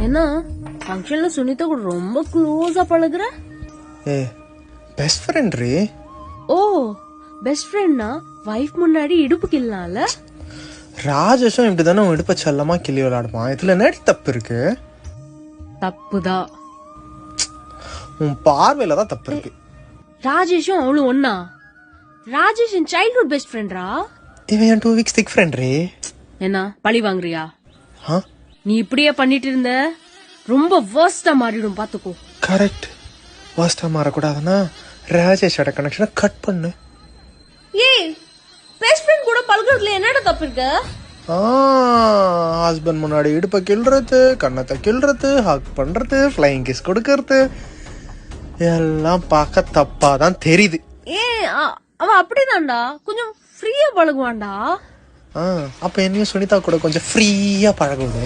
என்ன ஃபங்க்ஷன்ல சுனிதா கூட ரொம்ப க்ளோஸா பழகுற? ஏ பெஸ்ட் ஃப்ரெண்ட் ரீ. ஓ பெஸ்ட் ஃப்ரெண்ட்னா வைஃப் முன்னாடி இடுப்பு கிள்ளலாம்ல? ராஜேஷும் இப்படிதானே உன் இடுப்ப செல்லமா கிள்ளி விளையாடுவான். இதுல என்னடி தப்பு இருக்கு? தப்புதான். உன் பார்வையில தான் தப்பு இருக்கு. ராஜேஷும் அவளும் ஒன்னா? ராஜேஷ் என் சைல்ட்ஹுட் பெஸ்ட் ஃப்ரெண்ட்ரா. இவன் என் 2 வீக்ஸ் திக் ஃப்ரெண்ட் ரீ. என்ன பழி வாங்குறியா? நீ இப்படியே பண்ணிட்டு இருந்த ரொம்ப வர்ஸ்டா மாறிடும் பாத்துக்கோ. கரெக்ட். வர்ஸ்டா மாறக்கூடாதுன்னா ராஜேஷோட கனெக்ஷனை கட் பண்ணு. ஏய் பெஸ்ட் ஃப்ரெண்ட் கூட பழகுறதுல என்னடா தப்பு இருக்கு? ஹஸ்பண்ட் முன்னாடி இடுப்ப கிள்றது, கண்ணத்தை கிள்றது, ஹக் பண்றது, ஃப்ளைங் கிஸ் கொடுக்கறது எல்லாம் பார்க்க தப்பாதான் தெரியுது. அவ அப்படிதான்டா, கொஞ்சம் ஃப்ரீயா பழகுவான்டா. அப்ப என்னையும் சுனிதா கூட கொஞ்சம் ஃப்ரீயா பழகுது.